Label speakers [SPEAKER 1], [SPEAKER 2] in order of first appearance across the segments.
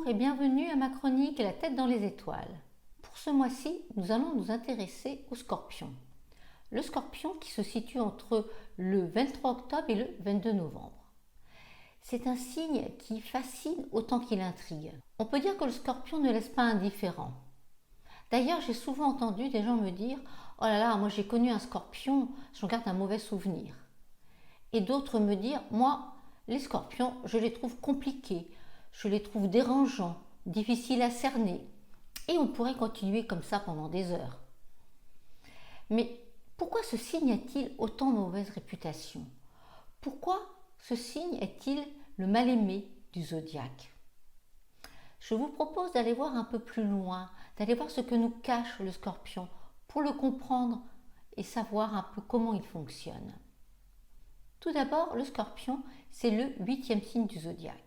[SPEAKER 1] Bonjour et bienvenue à ma chronique La tête dans les étoiles. Pour ce mois-ci, nous allons nous intéresser au scorpion. Le scorpion qui se situe entre le 23 octobre et le 22 novembre. C'est un signe qui fascine autant qu'il intrigue. On peut dire que le scorpion ne laisse pas indifférent. D'ailleurs, j'ai souvent entendu des gens me dire « Oh là là, moi j'ai connu un scorpion, j'en garde un mauvais souvenir ». Et d'autres me dire « Moi, les scorpions, je les trouve compliqués, je les trouve dérangeants, difficiles à cerner. » Et on pourrait continuer comme ça pendant des heures. Mais pourquoi ce signe a-t-il autant de mauvaise réputation? Pourquoi ce signe est-il le mal-aimé du zodiaque? Je vous propose d'aller voir un peu plus loin, d'aller voir ce que nous cache le scorpion pour le comprendre et savoir un peu comment il fonctionne. Tout d'abord, le scorpion, c'est le 8e signe du zodiaque.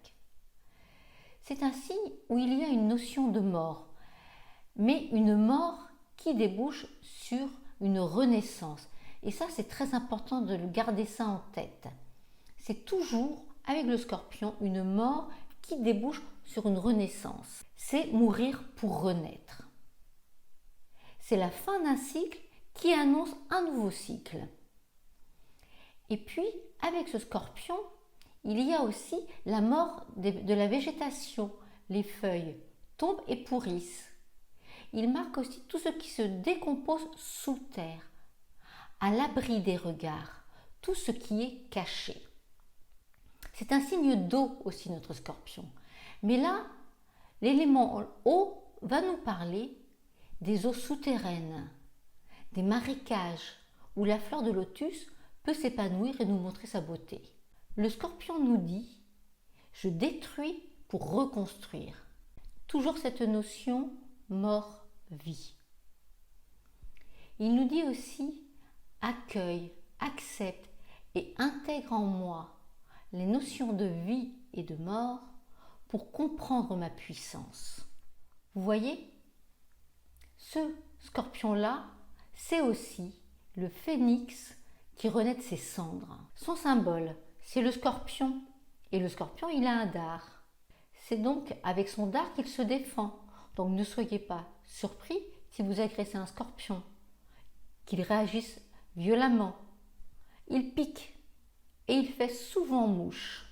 [SPEAKER 1] C'est un signe où il y a une notion de mort, mais une mort qui débouche sur une renaissance. Et ça, c'est très important de garder ça en tête. C'est toujours, avec le scorpion, une mort qui débouche sur une renaissance. C'est mourir pour renaître. C'est la fin d'un cycle qui annonce un nouveau cycle. Et puis, avec ce scorpion, il y a aussi la mort de la végétation. Les feuilles tombent et pourrissent. Il marque aussi tout ce qui se décompose sous terre, à l'abri des regards, tout ce qui est caché. C'est un signe d'eau aussi, notre scorpion. Mais là, l'élément eau va nous parler des eaux souterraines, des marécages, où la fleur de lotus peut s'épanouir et nous montrer sa beauté. Le scorpion nous dit « je détruis pour reconstruire ». Toujours cette notion mort-vie. Il nous dit aussi « accueille, accepte et intègre en moi les notions de vie et de mort pour comprendre ma puissance ». Vous voyez, ce scorpion-là, c'est aussi le phénix qui renaît de ses cendres. Son symbole, c'est le scorpion. Et le scorpion, il a un dard. C'est donc avec son dard qu'il se défend. Donc ne soyez pas surpris si vous agressez un scorpion, qu'il réagisse violemment. Il pique et il fait souvent mouche.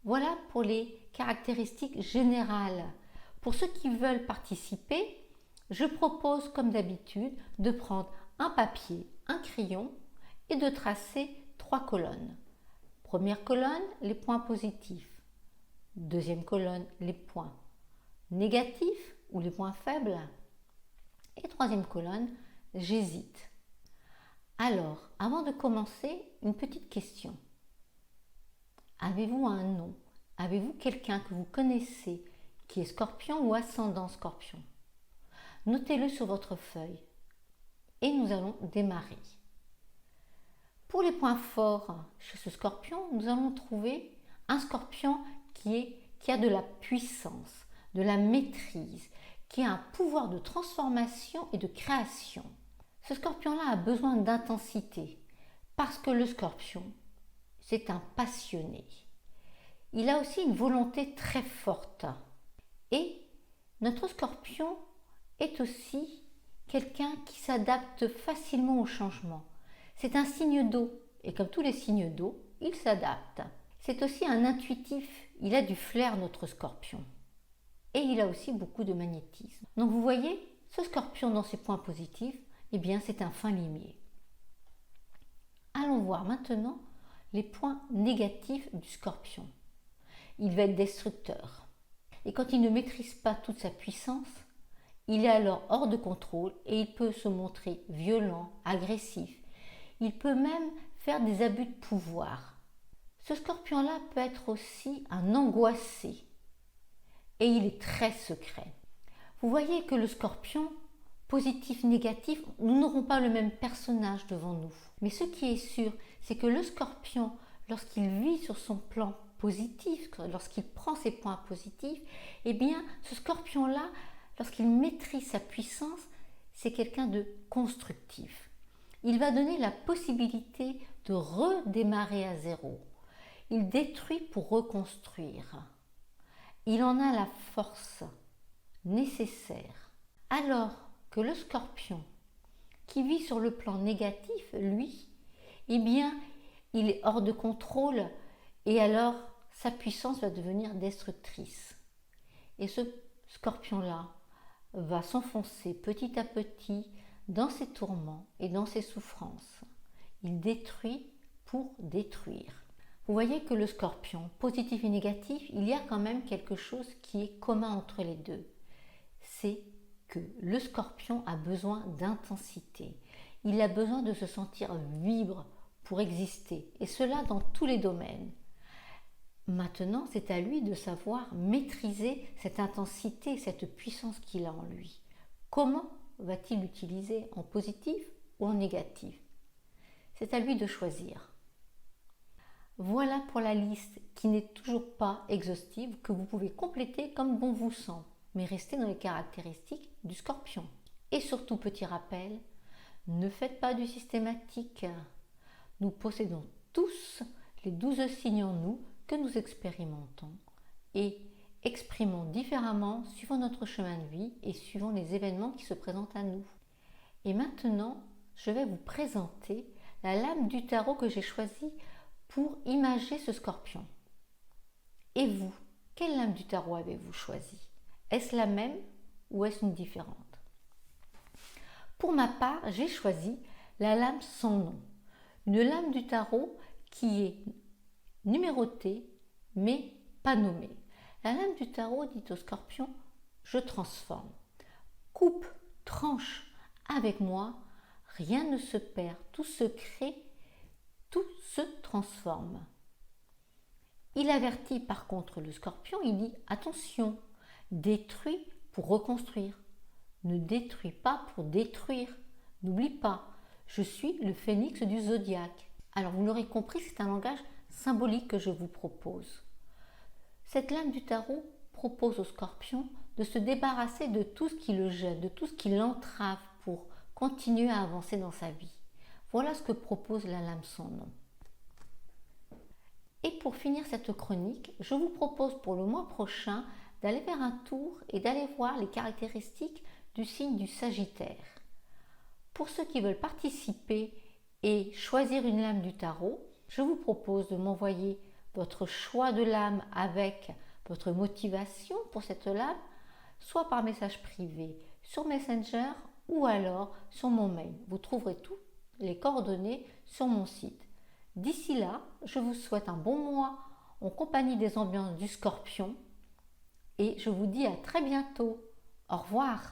[SPEAKER 1] Voilà pour les caractéristiques générales. Pour ceux qui veulent participer, je propose comme d'habitude de prendre un papier, un crayon et de tracer 3 colonnes. Première colonne, les points positifs. Deuxième colonne, les points négatifs ou les points faibles. Et troisième colonne, j'hésite. Alors, avant de commencer, une petite question. Avez-vous un nom? Avez-vous quelqu'un que vous connaissez qui est scorpion ou ascendant scorpion? Notez-le sur votre feuille et nous allons démarrer. Pour les points forts chez ce scorpion, nous allons trouver un scorpion qui a de la puissance, de la maîtrise, qui a un pouvoir de transformation et de création. Ce scorpion-là a besoin d'intensité parce que le scorpion, c'est un passionné. Il a aussi une volonté très forte. Et notre scorpion est aussi quelqu'un qui s'adapte facilement au changement. C'est un signe d'eau et comme tous les signes d'eau, il s'adapte. C'est aussi un intuitif, il a du flair notre scorpion. Et il a aussi beaucoup de magnétisme. Donc vous voyez, ce scorpion dans ses points positifs, eh bien c'est un fin limier. Allons voir maintenant les points négatifs du scorpion. Il va être destructeur. Et quand il ne maîtrise pas toute sa puissance, il est alors hors de contrôle et il peut se montrer violent, agressif. Il peut même faire des abus de pouvoir. Ce scorpion-là peut être aussi un angoissé et il est très secret. Vous voyez que le scorpion, positif, négatif, nous n'aurons pas le même personnage devant nous. Mais ce qui est sûr, c'est que le scorpion, lorsqu'il vit sur son plan positif, lorsqu'il prend ses points positifs, eh bien ce scorpion-là, lorsqu'il maîtrise sa puissance, c'est quelqu'un de constructif. Il va donner la possibilité de redémarrer à zéro. Il détruit pour reconstruire. il en a la force nécessaire. Alors que le scorpion, qui vit sur le plan négatif, lui, eh bien, il est hors de contrôle et alors sa puissance va devenir destructrice. Et ce scorpion-là va s'enfoncer petit à petit dans ses tourments et dans ses souffrances. Il détruit pour détruire. Vous voyez que le scorpion, positif et négatif, il y a quand même quelque chose qui est commun entre les deux. C'est que le scorpion a besoin d'intensité. Il a besoin de se sentir vivre pour exister, et cela dans tous les domaines. Maintenant, c'est à lui de savoir maîtriser cette intensité, cette puissance qu'il a en lui. Comment va-t-il l'utiliser, en positif ou en négatif? C'est à lui de choisir. Voilà pour la liste qui n'est toujours pas exhaustive, que vous pouvez compléter comme bon vous semble, mais restez dans les caractéristiques du scorpion. Et surtout, petit rappel, ne faites pas du systématique. Nous possédons tous les 12 signes en nous que nous expérimentons et exprimons différemment suivant notre chemin de vie et suivant les événements qui se présentent à nous. Et maintenant, je vais vous présenter la lame du tarot que j'ai choisie pour imager ce scorpion. Et vous, quelle lame du tarot avez-vous choisi? Est-ce la même ou est-ce une différente? Pour ma part, j'ai choisi la lame sans nom. Une lame du tarot qui est numérotée mais pas nommée. La lame du tarot dit au scorpion: je transforme. Coupe, tranche avec moi, rien ne se perd, tout se crée, tout se transforme. Il avertit par contre le scorpion, il dit: attention, détruis pour reconstruire. Ne détruis pas pour détruire. N'oublie pas, je suis le phénix du zodiaque. Alors vous l'aurez compris, c'est un langage symbolique que je vous propose. Cette lame du tarot propose au scorpion de se débarrasser de tout ce qui le gêne, de tout ce qui l'entrave pour continuer à avancer dans sa vie. Voilà ce que propose la lame sans nom. Et pour finir cette chronique, je vous propose pour le mois prochain d'aller faire un tour et d'aller voir les caractéristiques du signe du Sagittaire. Pour ceux qui veulent participer et choisir une lame du tarot, je vous propose de m'envoyer votre choix de lame avec votre motivation pour cette lame, soit par message privé sur Messenger ou alors sur mon mail. Vous trouverez toutes les coordonnées sur mon site. D'ici là, je vous souhaite un bon mois en compagnie des ambiances du Scorpion et je vous dis à très bientôt. Au revoir.